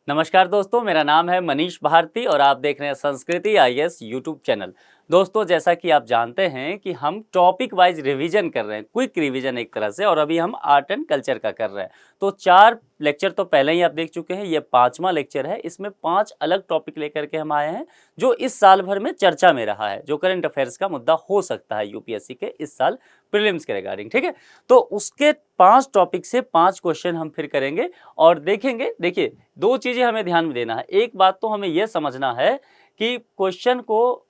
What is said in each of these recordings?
नमस्कार दोस्तों, मेरा नाम है मनीष भारती और आप देख रहे हैं संस्कृति आईएएस यूट्यूब चैनल। दोस्तों, जैसा कि आप जानते हैं कि हम टॉपिक वाइज रिवीजन कर रहे हैं, क्विक रिवीजन एक तरह से, और अभी हम आर्ट एंड कल्चर का कर रहे हैं। तो 4 लेक्चर तो पहले ही आप देख चुके हैं, ये 5वां लेक्चर है। इसमें 5 अलग टॉपिक लेकर के हम आए हैं जो इस साल भर में चर्चा में रहा है, जो करंट अफेयर्स का मुद्दा हो सकता है यूपीएससी के इस साल प्रीलिम्स के रिगार्डिंग। ठीक है, तो उसके 5 टॉपिक से 5 क्वेश्चन हम फिर करेंगे और देखेंगे। देखिए, 2 चीजें हमें ध्यान में देना है। एक बात तो हमें यह समझना है कि क्वेश्चन को,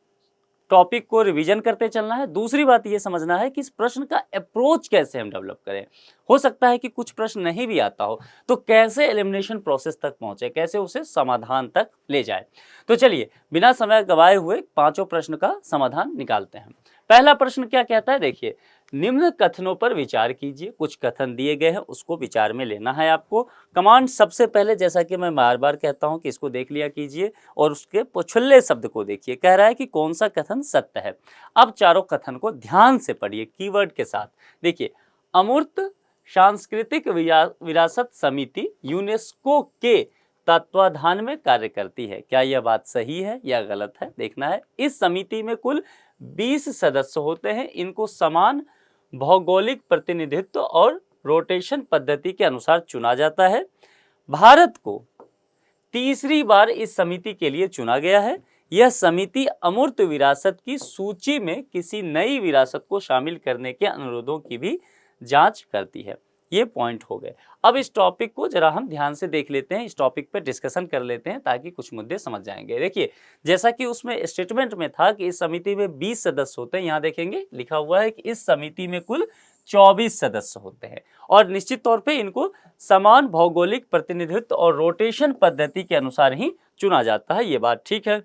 टॉपिक को रिवीजन करते चलना है। दूसरी बात ये समझना है कि इस प्रश्न का अप्रोच कैसे हम डेवलप करें। हो सकता है कि कुछ प्रश्न नहीं भी आता हो, तो कैसे एलिमिनेशन प्रोसेस तक पहुंचे, कैसे उसे समाधान तक ले जाए। तो चलिए, बिना समय गवाए हुए 5 प्रश्न का समाधान निकालते हैं। पहला प्रश्न क्या कहता है, देखिए, निम्न कथनों पर विचार कीजिए। कुछ कथन दिए गए हैं, उसको विचार में लेना है आपको। कमांड सबसे पहले, जैसा कि मैं बार बार कहता हूं कि इसको देख लिया कीजिए और उसके पिछले शब्द को देखिए। कह रहा है कि कौन सा कथन सत्य है। अब चारों कथन को ध्यान से पढ़िए कीवर्ड के साथ। देखिए, अमूर्त सांस्कृतिक विरासत समिति यूनेस्को के तत्वाधान में कार्य करती है। क्या यह बात सही है या गलत है, देखना है। इस समिति में कुल 20 सदस्य होते हैं। इनको समान भौगोलिक प्रतिनिधित्व और रोटेशन पद्धति के अनुसार चुना जाता है। भारत को तीसरी बार इस समिति के लिए चुना गया है। यह समिति अमूर्त विरासत की सूची में किसी नई विरासत को शामिल करने के अनुरोधों की भी जांच करती है। ये पॉइंट हो गए। अब इस टॉपिक को जरा हम ध्यान से देख लेते हैं, इस टॉपिक पे डिस्कशन कर लेते हैं ताकि कुछ मुद्दे समझ जाएंगे। देखिए, जैसा कि उसमें स्टेटमेंट में था कि इस समिति में 20 सदस्य होते हैं, यहाँ देखेंगे लिखा हुआ है कि इस समिति में कुल 24 सदस्य होते हैं और निश्चित तौर पे इनको समान भौगोलिक प्रतिनिधित्व और रोटेशन पद्धति के अनुसार ही चुना जाता है। ये बात ठीक है।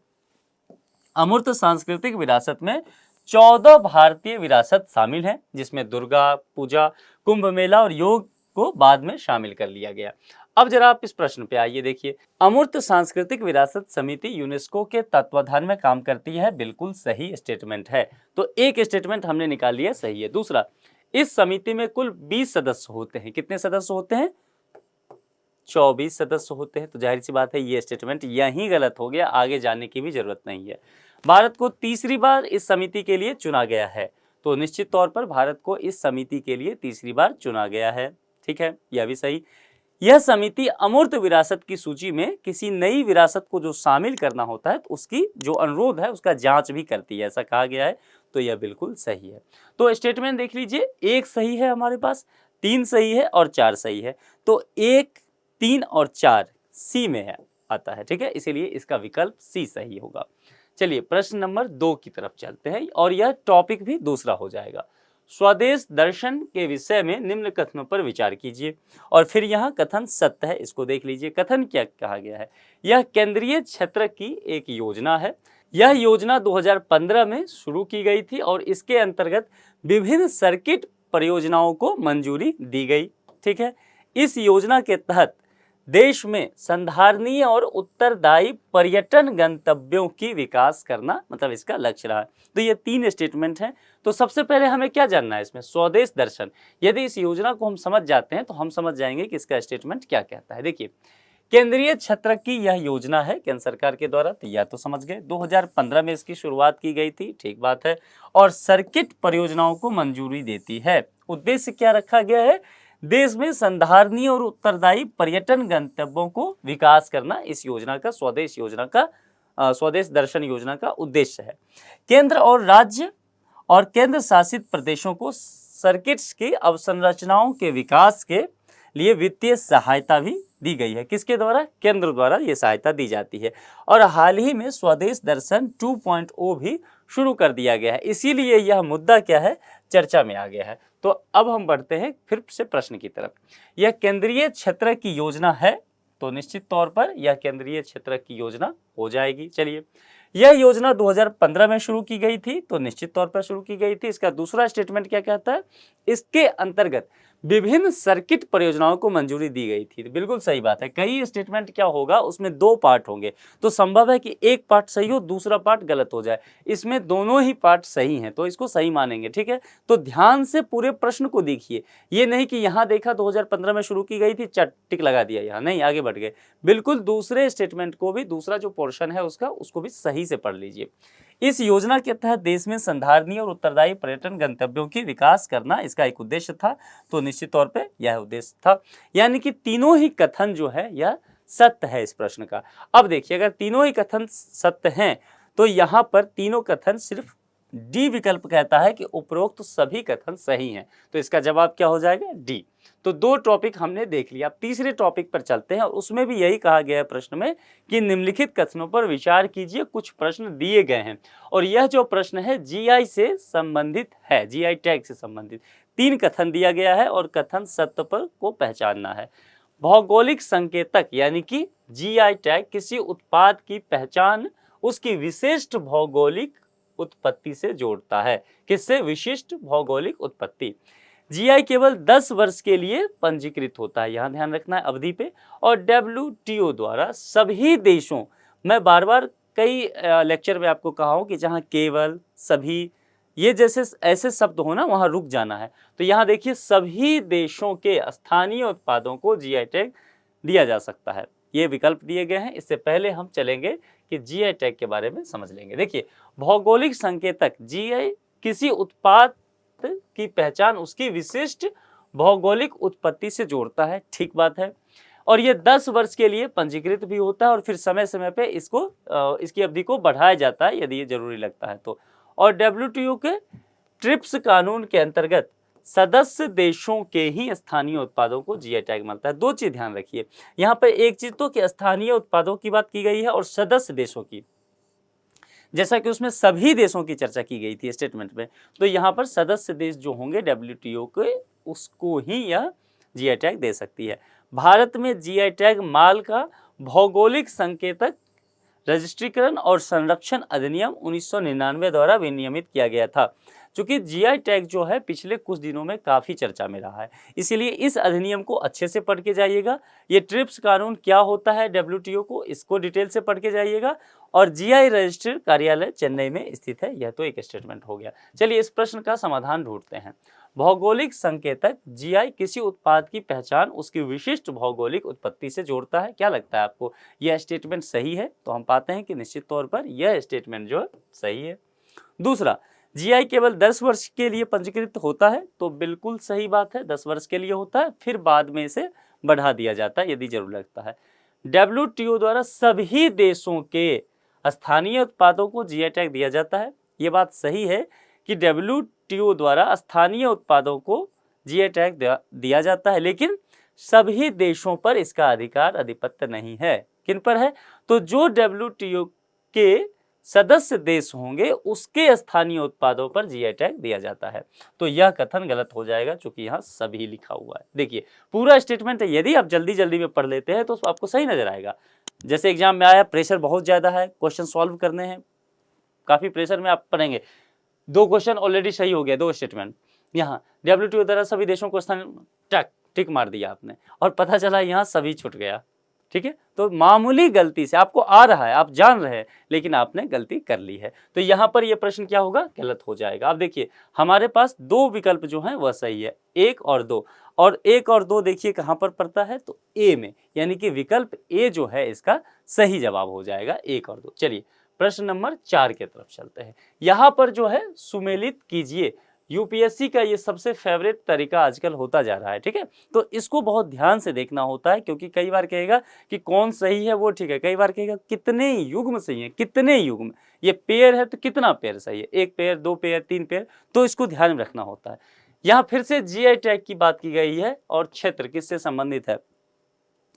अमूर्त सांस्कृतिक विरासत में 14 भारतीय विरासत शामिल है, जिसमें दुर्गा पूजा, कुंभ मेला और योग को बाद में शामिल कर लिया गया। अब जरा आप इस प्रश्न पे आइए। देखिए, अमूर्त सांस्कृतिक विरासत समिति यूनेस्को के तत्वाधान में काम करती है, बिल्कुल सही स्टेटमेंट है। तो एक स्टेटमेंट हमने निकाल लिया, सही है। दूसरा, इस समिति में कुल 20 सदस्य होते हैं। कितने सदस्य होते हैं? 24 सदस्य होते हैं। तो जाहिर सी बात है, ये स्टेटमेंट यहीं गलत हो गया, आगे जाने की भी जरूरत नहीं है। भारत को तीसरी बार इस समिति के लिए चुना गया है, तो निश्चित तौर पर भारत को इस समिति के लिए तीसरी बार चुना गया है। ठीक है, यह भी सही। यह समिति अमूर्त विरासत की सूची में किसी नई विरासत को जो शामिल करना होता है, तो उसकी जो अनुरोध है उसका जांच भी करती है, ऐसा कहा गया है। तो यह बिल्कुल सही है। तो स्टेटमेंट देख लीजिए, 1 सही है हमारे पास, 3 सही है और 4 सही है। तो 1, 3 और 4 सी में है, आता है। ठीक है, इसीलिए इसका विकल्प सी सही होगा। चलिए, प्रश्न नंबर 2 की तरफ चलते हैं और यह टॉपिक भी दूसरा हो जाएगा। स्वदेश दर्शन के विषय में निम्न कथनों पर विचार कीजिए। और फिर यहाँ कथन सत्य है, इसको देख लीजिए। कथन क्या कहा गया है? यह केंद्रीय क्षेत्र की एक योजना है। यह योजना 2015 में शुरू की गई थी और इसके अंतर्गत विभिन्न सर्किट परियोजनाओं को मंजूरी दी गई। ठीक है, इस योजना के तहत देश में संधारणीय और उत्तरदायी पर्यटन गंतव्यों की विकास करना, मतलब इसका लक्ष्य रहा। तो ये 3 स्टेटमेंट हैं। तो सबसे पहले हमें क्या जानना है इसमें? स्वदेश दर्शन। यदि इस योजना को हम समझ जाते हैं तो हम समझ जाएंगे कि इसका स्टेटमेंट क्या कहता है। देखिए, केंद्रीय क्षेत्र की यह योजना है केंद्र सरकार के द्वारा, तो यह तो समझ गए। 2015 में इसकी शुरुआत की गई थी, ठीक बात है। और सर्किट परियोजनाओं को मंजूरी देती है। उद्देश्य क्या रखा गया है? देश में संधारणीय और उत्तरदायी पर्यटन गंतव्यों को विकास करना इस योजना का, स्वदेश योजना का, स्वदेश दर्शन योजना का उद्देश्य है। केंद्र और राज्य और केंद्र शासित प्रदेशों को सर्किट्स की अवसंरचनाओं के विकास के लिए वित्तीय सहायता भी दी गई है। किसके द्वारा? केंद्र द्वारा ये सहायता दी जाती है। और हाल ही में स्वदेश दर्शन 2.0 भी शुरू कर दिया गया है, इसीलिए यह मुद्दा क्या है? चर्चा में आ गया है। तो अब हम बढ़ते हैं फिर से प्रश्न की तरफ। यह केंद्रीय क्षेत्र की योजना है, तो निश्चित तौर पर यह केंद्रीय क्षेत्र की योजना हो जाएगी। चलिए, यह योजना 2015 में शुरू की गई थी, तो निश्चित तौर पर शुरू की गई थी। इसका दूसरा स्टेटमेंट क्या कहता है? इसके अंतर्गत विभिन्न सर्किट परियोजनाओं को मंजूरी दी गई थी। तो बिल्कुल सही बात है। कई स्टेटमेंट क्या होगा, उसमें दो पार्ट होंगे, तो संभव है कि एक पार्ट सही हो, दूसरा पार्ट गलत हो जाए। इसमें दोनों ही पार्ट सही हैं, तो इसको सही मानेंगे। ठीक है, तो ध्यान से पूरे प्रश्न को देखिए। ये नहीं कि यहाँ देखा 2015 में शुरू की गई थी, चट टिक लगा दिया यहाँ, नहीं, आगे बढ़ गए। बिल्कुल दूसरे स्टेटमेंट को भी, दूसरा जो पोर्शन है उसको भी सही से पढ़ लीजिए। इस योजना के तहत देश में संधारणीय और उत्तरदायी पर्यटन गंतव्यों की विकास करना इसका एक उद्देश्य था। तो निश्चित तौर पे यह उद्देश्य था, यानी कि तीनों ही कथन जो है यह सत्य है इस प्रश्न का। अब देखिए, अगर तीनों ही कथन सत्य हैं तो यहाँ पर तीनों कथन, सिर्फ डी विकल्प कहता है कि उपरोक्त सभी कथन सही हैं, तो इसका जवाब क्या हो जाएगा, डी। तो दो टॉपिक हमने देख लिया। अब तीसरे टॉपिक पर चलते हैं, और उसमें भी यही कहा गया है प्रश्न में कि निम्नलिखित कथनों पर विचार कीजिए। कुछ प्रश्न दिए गए हैं, और यह जो प्रश्न है जीआई से संबंधित है, जीआई टैग से संबंधित 3 कथन दिया गया है, और कथन सत्य पर को पहचानना है। भौगोलिक संकेतक यानी कि जीआई टैग किसी उत्पाद की पहचान उसकी विशिष्ट भौगोलिक उत्पत्ति से जोड़ता है। किससे? विशिष्ट भौगोलिक उत्पत्ति। जीआई केवल 10 वर्ष के लिए पंजीकृत होता है, यहां ध्यान रखना है अवधि पे, और डब्ल्यूटीओ द्वारा सभी देशों, मैं बार बार कई लेक्चर में आपको कहा हूं कि जहां केवल, सभी, ये जैसे ऐसे शब्द हो ना, वहां रुक जाना है। तो यहाँ देखिए, सभी देशों के स्थानीय उत्पादों को जीआई टैग दिया जा सकता है, ये विकल्प दिए गए हैं। इससे पहले हम चलेंगे कि जीआई टैग के बारे में समझ लेंगे। देखिए, भौगोलिक संकेतक जीआई किसी उत्पाद की पहचान उसकी विशिष्ट भौगोलिक उत्पत्ति से जोड़ता है, ठीक बात है। और ये 10 वर्ष के लिए पंजीकृत भी होता है, और फिर समय समय पे इसकी अवधि को बढ़ाया जाता है यदि ये जरूरी लगता है तो। और डब्ल्यूटीओ के ट्रिप्स कानून के अंतर्गत सदस्य देशों के ही स्थानीय उत्पादों को जीआई टैग मिलता है। दो चीज ध्यान रखिए यहाँ पर, एक चीज तो कि स्थानीय उत्पादों की बात की गई है, और सदस्य देशों की, जैसा कि उसमें सभी देशों की चर्चा की गई थी स्टेटमेंट में, तो यहाँ पर सदस्य देश जो होंगे डब्ल्यूटीओ के, उसको ही यह जीआई टैग दे सकती है। भारत में जीआई टैग माल का भौगोलिक संकेतक रजिस्ट्रीकरण और संरक्षण अधिनियम 1999 द्वारा विनियमित किया गया था। चूंकि जीआई टैग जो है पिछले कुछ दिनों में काफ़ी चर्चा में रहा है, इसीलिए इस अधिनियम को अच्छे से पढ़ के जाइएगा। ये ट्रिप्स कानून क्या होता है डब्ल्यूटीओ को, इसको डिटेल से पढ़ के जाइएगा। और जीआई रजिस्ट्री कार्यालय चेन्नई में स्थित है, यह तो एक स्टेटमेंट हो गया। चलिए इस प्रश्न का समाधान ढूंढते हैं। भौगोलिक संकेतक जीआई किसी उत्पाद की पहचान उसकी विशिष्ट भौगोलिक उत्पत्ति से जोड़ता है। क्या लगता है आपको, यह स्टेटमेंट सही है? तो हम पाते हैं कि निश्चित तौर पर यह स्टेटमेंट जो है सही है। दूसरा, जीआई केवल 10 वर्ष के लिए पंजीकृत होता है, तो बिल्कुल सही बात है, 10 वर्ष के लिए होता है, फिर बाद में इसे बढ़ा दिया जाता है यदि जरूर लगता है। डब्ल्यूटीओ द्वारा सभी देशों के स्थानीय उत्पादों को जीआई टैग दिया जाता है, ये बात सही है कि डब्ल्यूटीओ द्वारा स्थानीय उत्पादों को जीआई टैग दिया जाता है, लेकिन सभी देशों पर इसका अधिकार अधिपत्य नहीं है। किन पर है? तो जो डब्ल्यूटीओ के सदस्य देश होंगे उसके स्थानीय उत्पादों पर जीआई टैग दिया जाता है। तो यह कथन गलत हो जाएगा, क्योंकि यहाँ सभी लिखा हुआ है। देखिए पूरा स्टेटमेंट है, यदि आप जल्दी जल्दी में पढ़ लेते हैं तो आपको सही नजर आएगा। जैसे एग्जाम में आया, प्रेशर बहुत ज्यादा है, क्वेश्चन सॉल्व करने हैं, काफी प्रेशर में आप पढ़ेंगे, 2 क्वेश्चन ऑलरेडी सही हो गया, 2 स्टेटमेंट। यहाँ डब्ल्यूटीओ द्वारा सभी देशों को स्थान टिक मार दिया आपने, और पता चला यहाँ सभी छूट गया। ठीक है, तो मामूली गलती से, आपको आ रहा है, आप जान रहे हैं, लेकिन आपने गलती कर ली है, तो यहाँ पर यह प्रश्न क्या होगा, गलत हो जाएगा। आप देखिए हमारे पास 2 विकल्प जो हैं वह सही है, 1 और 2, और 1 और 2 देखिए कहाँ पर पड़ता है, तो ए में, यानी कि विकल्प ए जो है इसका सही जवाब हो जाएगा, 1 और 2। चलिए प्रश्न नंबर 4 की तरफ चलते हैं। यहाँ पर जो है सुमेलित कीजिए, यूपीएससी का ये सबसे फेवरेट तरीका आजकल होता जा रहा है। ठीक है, तो इसको बहुत ध्यान से देखना होता है, क्योंकि कई बार कहेगा कि कौन सही है वो ठीक है, कई बार कहेगा कितने युग्म सही है, कितने युग्म, ये पेयर है तो कितना पेयर सही है, 1 पेयर, 2 पेयर, 3 पेयर, तो इसको ध्यान में रखना होता है। यहाँ फिर से जीआई टैग की बात की गई है, और क्षेत्र किससे संबंधित है।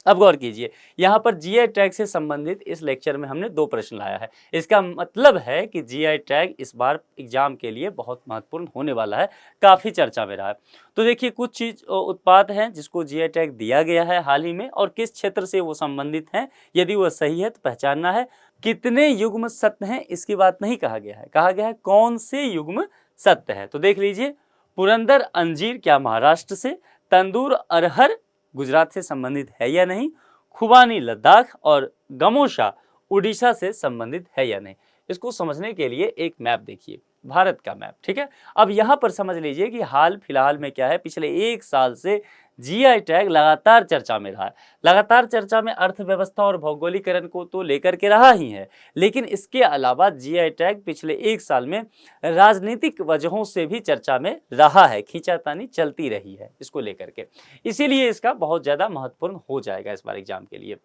अब गौर कीजिए, यहाँ पर जीआई टैग से संबंधित इस लेक्चर में हमने 2 प्रश्न लाया है। इसका मतलब है कि जीआई टैग इस बार एग्जाम के लिए बहुत महत्वपूर्ण होने वाला है, काफ़ी चर्चा में रहा है। तो देखिए कुछ चीज उत्पाद हैं जिसको जीआई टैग दिया गया है हाल ही में, और किस क्षेत्र से वो संबंधित हैं, यदि वह सही है तो पहचानना है। कितने युग्म सत्य हैं इसकी बात नहीं कहा गया है, कहा गया है कौन से युग्म सत्य है। तो देख लीजिए, पुरंदर अंजीर क्या महाराष्ट्र से, तंदूर अरहर गुजरात से संबंधित है या नहीं, खुबानी लद्दाख और गमोशा उड़ीसा से संबंधित है या नहीं। इसको समझने के लिए एक मैप देखिए, भारत का मैप, ठीक है। अब यहाँ पर समझ लीजिए कि हाल फिलहाल में क्या है, पिछले एक साल से जीआई टैग लगातार चर्चा में रहा है। लगातार चर्चा में अर्थव्यवस्था और भौगोलिकरण को तो लेकर के रहा ही है, लेकिन इसके अलावा जीआई टैग पिछले एक साल में राजनीतिक वजहों से भी चर्चा में रहा है, खींचातानी चलती रही है इसको लेकर के। इसीलिए इसका बहुत ज़्यादा महत्वपूर्ण हो जाएगा इस बार एग्जाम के लिए।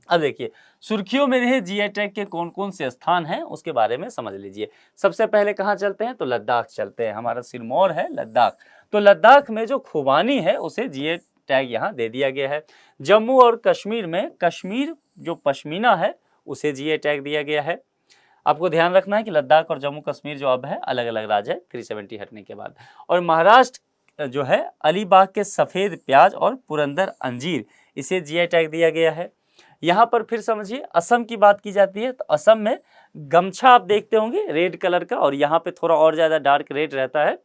अब देखिए सुर्खियों में रहे जीआई टैग के कौन कौन से स्थान हैं उसके बारे में समझ लीजिए। सबसे पहले कहाँ चलते हैं, तो लद्दाख चलते हैं। हमारा सिरमौर है लद्दाख, तो लद्दाख में जो खुबानी है उसे जीआई टैग यहाँ दे दिया गया है। जम्मू और कश्मीर में कश्मीर जो पश्मीना है उसे जीआई टैग दिया गया है। आपको ध्यान रखना है कि लद्दाख और जम्मू कश्मीर जो अब है अलग अलग राज्य है 370 हटने के बाद। और महाराष्ट्र जो है अलीबाग के सफ़ेद प्याज और पुरंदर अंजीर, इसे जीआई टैग दिया गया है। यहाँ पर फिर समझिए असम की बात की जाती है, तो असम में गमछा आप देखते होंगे रेड कलर का, और यहाँ पे थोड़ा और ज़्यादा डार्क रेड रहता है,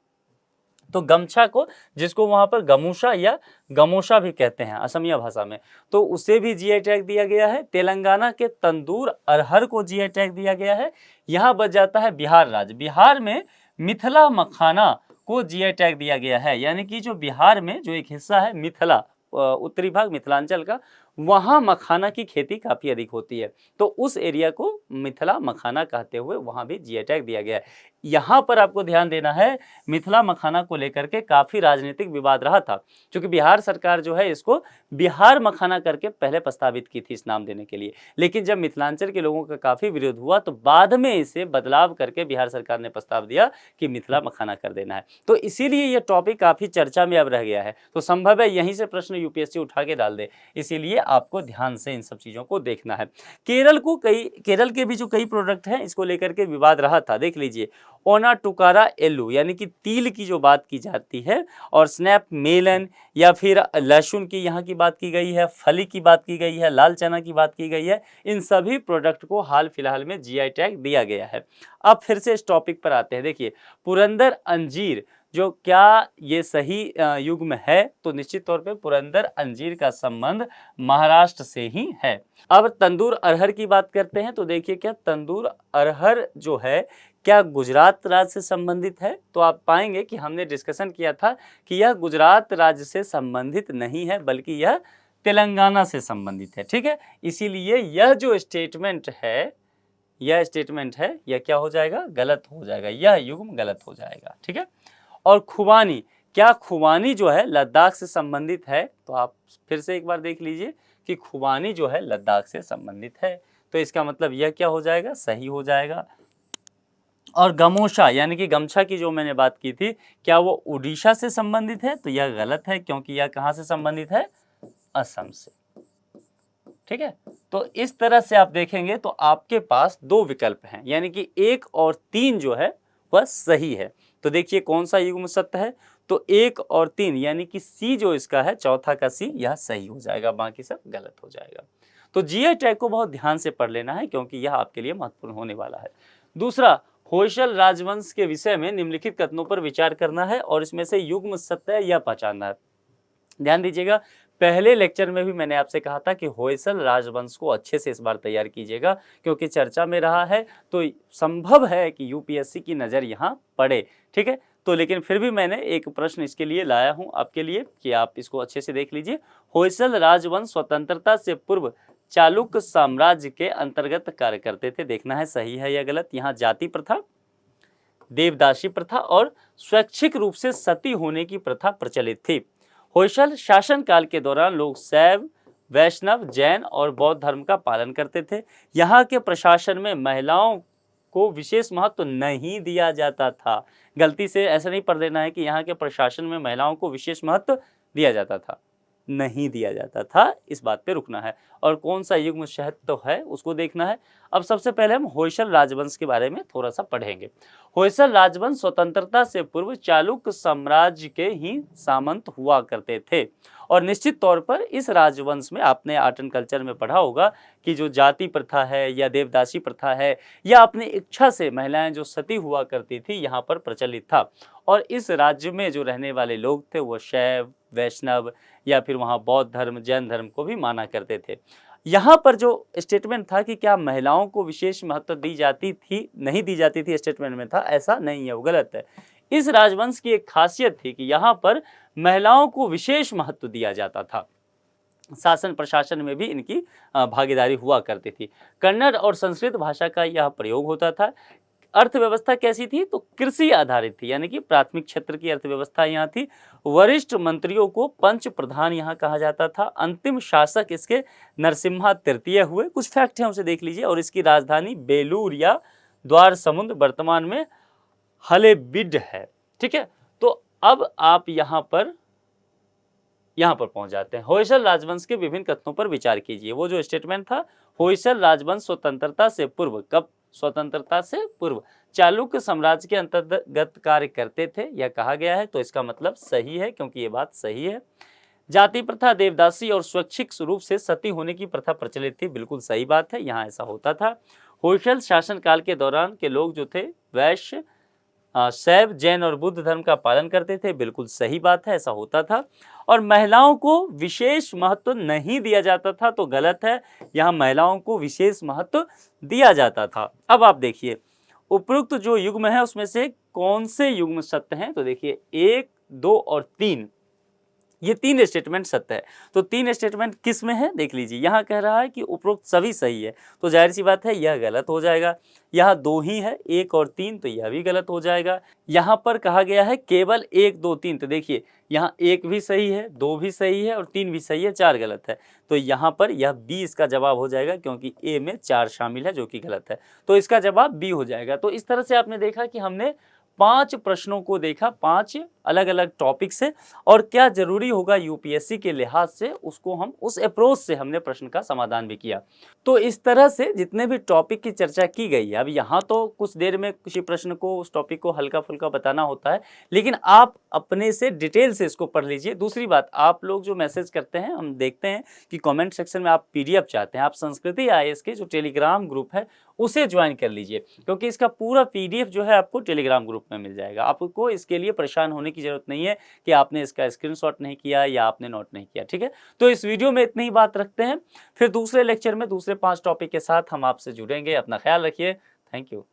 तो गमछा को, जिसको वहाँ पर गमूशा या गमोशा भी कहते हैं असमिया भाषा में, तो उसे भी जीआई टैग दिया गया है। तेलंगाना के तंदूर अरहर को जीआई टैग दिया गया है। यहाँ बच जाता है बिहार राज्य, बिहार में मिथिला मखाना को जीआई टैग दिया गया है। यानी कि जो बिहार में जो एक हिस्सा है मिथिला, उत्तरी भाग मिथिलांचल का, वहाँ मखाना की खेती काफ़ी अधिक होती है, तो उस एरिया को मिथिला मखाना कहते हुए वहाँ भी जीआई टैग दिया गया है। यहाँ पर आपको ध्यान देना है, मिथिला मखाना को लेकर के काफ़ी राजनीतिक विवाद रहा था, क्योंकि बिहार सरकार जो है इसको बिहार मखाना करके पहले प्रस्तावित की थी इस नाम देने के लिए, लेकिन जब मिथिलांचल के लोगों का काफ़ी विरोध हुआ तो बाद में इसे बदलाव करके बिहार सरकार ने प्रस्ताव दिया कि मिथिला मखाना कर देना है। तो इसीलिए ये टॉपिक काफ़ी चर्चा में अब रह गया है, तो संभव है यहीं से प्रश्न यूपीएससी उठा के डाल दे, इसीलिए आपको ध्यान से इन सब चीज़ों को देखना है। केरल के भी जो कई प्रोडक्ट हैं इसको लेकर के विवाद रहा था, देख लीजिए। ओना टुकारा एल्लू यानी कि तिल की जो बात की जाती है, और स्नैप मेलन या फिर लहसुन की यहाँ की बात की गई है, फली की बात की गई है, लाल चना की बात की गई है, इन सभी प्रोडक्ट को हाल फिलहाल में जीआई टैग दिया गया है। अब फिर से इस टॉपिक पर आते हैं। देखिए पुरंदर अंजीर, जो क्या ये सही युग्म है, तो निश्चित तौर पे पुरंदर अंजीर का संबंध महाराष्ट्र से ही है। अब तंदूर अरहर की बात करते हैं, तो देखिए क्या तंदूर अरहर जो है क्या गुजरात राज्य से संबंधित है, तो आप पाएंगे कि हमने डिस्कशन किया था कि यह गुजरात राज्य से संबंधित नहीं है, बल्कि यह तेलंगाना से संबंधित है, ठीक है। इसीलिए यह जो स्टेटमेंट है, यह क्या हो जाएगा, गलत हो जाएगा, यह युग्म गलत हो जाएगा, ठीक है। और खुबानी, क्या खुबानी जो है लद्दाख से संबंधित है, तो आप फिर से एक बार देख लीजिए कि खुबानी जो है लद्दाख से संबंधित है, तो इसका मतलब यह क्या हो जाएगा, सही हो जाएगा। और गमोशा यानी कि गमछा की जो मैंने बात की थी, क्या वो उड़ीसा से संबंधित है, तो यह गलत है, क्योंकि यह कहाँ से संबंधित है, असम से, ठीक है। तो इस तरह से आप देखेंगे तो आपके पास दो विकल्प हैं, यानी कि 1 और 3 जो है वह सही है। तो देखिए कौन सा युग्म सत्य है, तो 1 और 3 यानी कि सी जो इसका है, चौथा का सी, यह सही हो जाएगा, बाकी सब गलत हो जाएगा। तो जीआई टैग को बहुत ध्यान से पढ़ लेना है, क्योंकि यह आपके लिए महत्वपूर्ण होने वाला है। दूसरा, होयसल राजवंश के विषय में निम्नलिखित कथनों पर विचार करना है और इसमें से युग्म सत्य है यह पहचानना है। ध्यान दीजिएगा, पहले लेक्चर में भी मैंने आपसे कहा था कि होयसल राजवंश को अच्छे से इस बार तैयार कीजिएगा, क्योंकि चर्चा में रहा है, तो संभव है कि यूपीएससी की नज़र यहाँ पड़े, ठीक है। तो लेकिन फिर भी मैंने एक प्रश्न इसके लिए लाया हूँ आपके लिए कि आप इसको अच्छे से देख लीजिए। होयसल राजवंश स्वतंत्रता से पूर्व चालुक्य साम्राज्य के अंतर्गत कार्य करते थे। देखना है सही है या गलत। यहाँ जाति प्रथा, देवदासी प्रथा और स्वैच्छिक रूप से सती होने की प्रथा प्रचलित थी। होयसल शासन काल के दौरान लोग शैव, वैष्णव, जैन और बौद्ध धर्म का पालन करते थे। यहाँ के प्रशासन में महिलाओं को विशेष महत्व नहीं दिया जाता था। गलती से ऐसा नहीं पढ़ देना है कि यहाँ के प्रशासन में महिलाओं को विशेष महत्व दिया जाता था, नहीं दिया जाता था, इस बात पे रुकना है। और कौन सा युग्म सत्य है उसको देखना है। अब सबसे पहले हम होयसल राजवंश के बारे में थोड़ा सा पढ़ेंगे। होयसल राजवंश स्वतंत्रता से पूर्व चालुक्य साम्राज्य के ही सामंत हुआ करते थे, और निश्चित तौर पर इस राजवंश में आपने आर्ट एंड कल्चर में पढ़ा होगा कि जो जाति प्रथा है या देवदासी प्रथा है या अपनी इच्छा से महिलाएं जो सती हुआ करती थी यहाँ पर प्रचलित था। और इस राज्य में जो रहने वाले लोग थे वो शैव, वैष्णव या फिर वहाँ बौद्ध धर्म, जैन धर्म को भी माना करते थे। यहाँ पर जो स्टेटमेंट था कि क्या महिलाओं को विशेष महत्व दी जाती थी, नहीं दी जाती थी, स्टेटमेंट में था, ऐसा नहीं है, वो गलत है। इस राजवंश की एक खासियत थी कि यहाँ पर महिलाओं को विशेष महत्व दिया जाता था। शासन प्रशासन में भी इनकी भागीदारी हुआ करती थी। कन्नड़ और संस्कृत भाषा का यह प्रयोग होता था। अर्थव्यवस्था कैसी थी? तो कृषि आधारित थी, यानी कि प्राथमिक क्षेत्र की अर्थव्यवस्था यहाँ थी। वरिष्ठ मंत्रियों को पंच प्रधान यहाँ कहा जाता था। अंतिम शासक इसके नरसिम्हा तृतीय हुए। कुछ फैक्ट हैं उसे देख लीजिए। और इसकी राजधानी बेलूर या द्वार समुद्र वर्तमान में हलेबिड है। ठीक है, तो अब आप यहाँ पर पहुंच जाते हैं। होयसल राजवंश के विभिन्न कथनों पर विचार कीजिए। वो जो स्टेटमेंट था, होयसल राजवंश स्वतंत्रता से पूर्व, कब? स्वतंत्रता से पूर्व चालुक्य साम्राज्य के अंतर्गत कार्य करते थे, यह कहा गया है, तो इसका मतलब सही है, क्योंकि ये बात सही है। जाति प्रथा, देवदासी और स्वैच्छिक रूप से सती होने की प्रथा प्रचलित थी, बिल्कुल सही बात है, यहाँ ऐसा होता था। होयसल शासन काल के दौरान के लोग जो थे वैश्य, शैव, जैन और बुद्ध धर्म का पालन करते थे, बिल्कुल सही बात है, ऐसा होता था। और महिलाओं को विशेष महत्व नहीं दिया जाता था, तो गलत है, यहाँ महिलाओं को विशेष महत्व दिया जाता था। अब आप देखिए उपरोक्त जो युग्म है उसमें से कौन से युग्म सत्य हैं? तो देखिए 1, 2 और 3, ये 3 स्टेटमेंट सत्य है। तो 3 स्टेटमेंट किस में है? देख लीजिए, यहाँ कह रहा है कि उपरोक्त सभी सही है, तो जाहिर सी बात है यह गलत हो जाएगा। यहाँ 2 ही है, 1 और 3, तो यह भी गलत हो जाएगा। यहाँ पर कहा गया है केवल 1, 2, 3, तो देखिए यहाँ 1 भी सही है, 2 भी सही है और 3 भी सही है, 4 गलत है। तो यहाँ पर यह बी इसका जवाब हो जाएगा, क्योंकि ए में 4 शामिल है, जो कि गलत है, तो इसका जवाब बी हो जाएगा। तो इस तरह से आपने देखा कि हमने 5 प्रश्नों को देखा, 5 अलग अलग टॉपिक से, और क्या जरूरी होगा यूपीएससी के लिहाज से, उसको हम उस अप्रोच से हमने प्रश्न का समाधान भी किया। तो इस तरह से जितने भी टॉपिक की चर्चा की गई है, अब यहाँ तो कुछ देर में किसी प्रश्न को, उस टॉपिक को हल्का फुल्का बताना होता है, लेकिन आप अपने से डिटेल से इसको पढ़ लीजिए। दूसरी बात, आप लोग जो मैसेज करते हैं, हम देखते हैं कि कमेंट सेक्शन में आप पीडीएफ चाहते हैं, आप संस्कृति आईएएस के जो टेलीग्राम ग्रुप है उसे ज्वाइन कर लीजिए, क्योंकि इसका पूरा पीडीएफ जो है आपको टेलीग्राम ग्रुप में मिल जाएगा। आपको इसके लिए परेशान होने की जरूरत नहीं है कि आपने इसका स्क्रीनशॉट नहीं किया या आपने नोट नहीं किया। ठीक है, तो इस वीडियो में इतनी ही बात रखते हैं, फिर दूसरे लेक्चर में दूसरे 5 टॉपिक के साथ हम आपसे जुड़ेंगे। अपना ख्याल रखिए। Thank you.